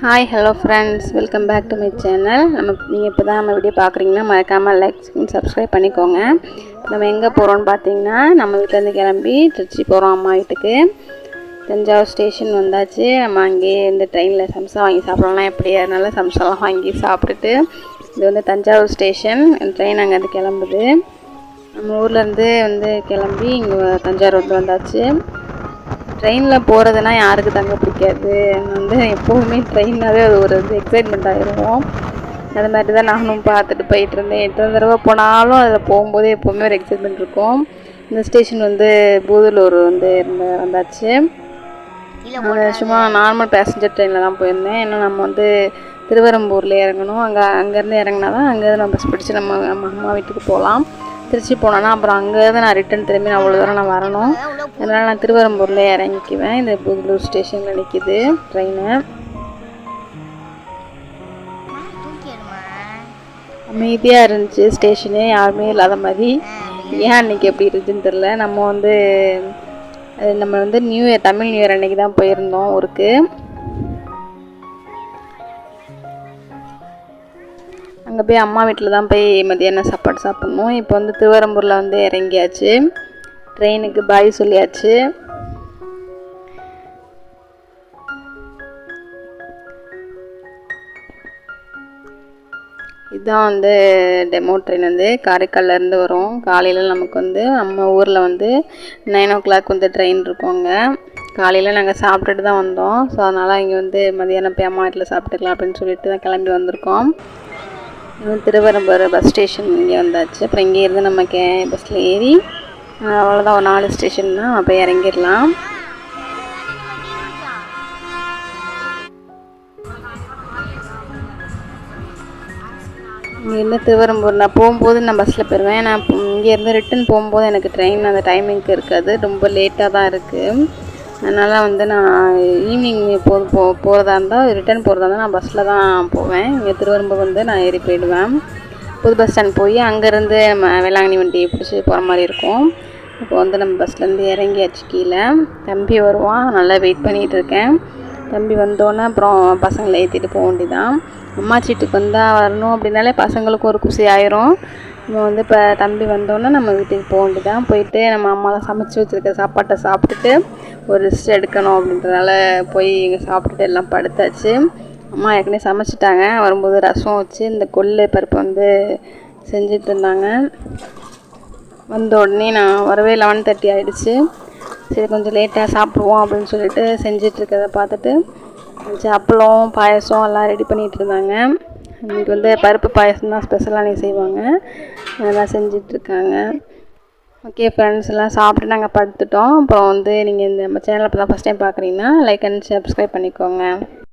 Hi hello friends, welcome back to my channel. நீங்கள் இப்போ தான் நம்ம வீடியோ பார்க்குறீங்கன்னா மறக்காமல் லைக் சப்ஸ்கிரைப் பண்ணிக்கோங்க. நம்ம எங்கே போகிறோன்னு பார்த்தீங்கன்னா, நம்ம வீட்டிலேருந்து கிளம்பி திருச்சி போகிறோம் அம்மா வீட்டுக்கு. தஞ்சாவூர் ஸ்டேஷன் வந்தாச்சு. நம்ம அங்கேயே இந்த ட்ரெயினில் சம்சா வாங்கி சாப்பிட்லாம் எப்படி, அதனால சம்சாலாம் வாங்கி சாப்பிட்டுட்டு இது வந்து தஞ்சாவூர் ஸ்டேஷன். ட்ரெயின் அங்கேருந்து கிளம்புது. நம்ம ஊர்லேருந்து கிளம்பி இங்கே தஞ்சாவூர் வந்தாச்சு. ட்ரெயினில் போகிறதுனா யாருக்கு தாங்க பிடிக்காது. எப்போவுமே ட்ரெயின்னாவே அது ஒரு எக்ஸைட்மெண்ட் ஆகிருவோம். அது மாதிரி தான் நானும் பார்த்துட்டு போயிட்டு இருந்தேன். எத்தனை தடவை போனாலும் அதில் போகும்போது எப்போவுமே ஒரு எக்ஸைட்மெண்ட் இருக்கும். இந்த ஸ்டேஷன் பூதலூர் வந்தாச்சு. சும்மா நார்மல் பேசஞ்சர் ட்ரெயினில் தான் போயிருந்தேன். ஏன்னா நம்ம திருவரம்பூரில் இறங்கணும். அங்கேருந்து இறங்கினா தான் அங்கேருந்து நம்ம பஸ் பிடிச்சி நம்ம அம்மா வீட்டுக்கு போகலாம். திருச்சி போனோன்னா அப்புறம் அங்கேருந்து நான் ரிட்டன் திரும்பி அவ்வளோ தூரம் நான் வரணும். அதனால் நான் திருவரம்பூரில் இறங்கிக்குவேன். இந்த பூதலூர் ஸ்டேஷனில் நிற்கிது ட்ரெயினு. அமைதியாக இருந்துச்சு ஸ்டேஷனு, யாருமே இல்லாத மாதிரி. ஏன் அன்றைக்கி எப்படி இருந்துச்சுன்னு தெரில. நம்ம new year, Tamil new year அன்றைக்கி தான் போயிருந்தோம் ஊருக்கு. அங்கே போய் அம்மா வீட்டில் தான் போய் மதியானம் சாப்பாடு சாப்பிட்ணும். இப்போ திருவரம்பூரில் இறங்கியாச்சு. ட்ரெயினுக்கு பாய் சொல்லியாச்சு. இதுதான் டெமோ ட்ரெயின் காரைக்கால்லேருந்து வரும். காலையில் நமக்கு நம்ம ஊரில் 9 o'clock ட்ரெயின் இருக்கோங்க. காலையில் நாங்கள் சாப்பிட்டுட்டு தான் வந்தோம். ஸோ அதனால் இங்கே மதியானம் போய் அம்மா வீட்டில் சாப்பிட்டுக்கலாம் அப்படின்னு சொல்லிட்டு தான் கிளம்பி வந்திருக்கோம். திருவரம்பூர் பஸ் ஸ்டேஷன் இங்கே வந்தாச்சு. அப்புறம் இங்கேருந்து நம்ம பஸ்ஸில் ஏறி அவ்வளோதான், ஒரு 4 ஸ்டேஷன் தான், போய் இறங்கிடலாம். இங்கேருந்து திருவரம்பூர் நான் போகும்போது நான் பஸ்ஸில் போயிடுவேன். நான் இங்கேருந்து ரிட்டன் போகும்போது எனக்கு ட்ரெயின் அந்த டைமிங்க்கு இருக்காது, ரொம்ப லேட்டாக தான் இருக்குது. அதனால் நான் ஈவினிங் போகிறதா இருந்தால், ரிட்டன் போகிறதா இருந்தால் நான் பஸ்ஸில் தான் போவேன். இங்கே திருவரம்பூர் நான் ஏறி போயிடுவேன். புது பஸ் ஸ்டாண்ட் போய் அங்கேருந்து நம்ம வேளாங்கண்ணி வண்டியை பிடிச்சி போகிற மாதிரி இருக்கும். இப்போ நம்ம பஸ்லேருந்து இறங்கியாச்சு. கீழே தம்பி வருவான், நல்லா வெயிட் பண்ணிகிட்டு இருக்கேன். தம்பி வந்தோன்னே அப்புறம் பசங்களை ஏற்றிட்டு போக வேண்டியதான். அம்மா சீட்டுக்கு வரணும் அப்படின்னாலே பசங்களுக்கும் ஒரு குசி ஆயிரும். நம்ம இப்போ தம்பி வந்தோன்னே நம்ம வீட்டுக்கு போக வேண்டியதான். போயிட்டு நம்ம அம்மாலாம் சமைச்சி வச்சுருக்க சாப்பாட்டை சாப்பிட்டுட்டு ஒரு ரெஸ்ட் எடுக்கணும் அப்படின்றதால போய் இங்கே சாப்பிட்டுட்டு எல்லாம் படுத்தாச்சு. அம்மா ஏற்கனவே சமைச்சிட்டாங்க. வரும்போது ரசம் வச்சு இந்த கொள்ளு பருப்பு செஞ்சிட்டு இருந்தாங்க. வந்த உடனே நான் வரவே 11:30 ஆகிடுச்சு. சரி கொஞ்சம் லேட்டாக சாப்பிடுவோம் அப்படின்னு சொல்லிட்டு செஞ்சிட்ருக்கதை பார்த்துட்டு அப்பளம் பாயசம் எல்லாம் ரெடி பண்ணிகிட்டு இருந்தாங்க. இன்றைக்கி பருப்பு பாயசம் தான் ஸ்பெஷலாக அன்றைக்கி செய்வாங்க, அதெல்லாம் செஞ்சிட்ருக்காங்க. ஓகே ஃப்ரெண்ட்ஸ், எல்லாம் சாப்பிட்டு நாங்கள் படுத்துட்டோம். அப்புறம் நீங்கள் நம்ம சேனலை இப்போ தான் ஃபஸ்ட் டைம் பார்க்குறீங்கன்னா லைக் அண்ட் சப்ஸ்கிரைப் பண்ணிக்கோங்க.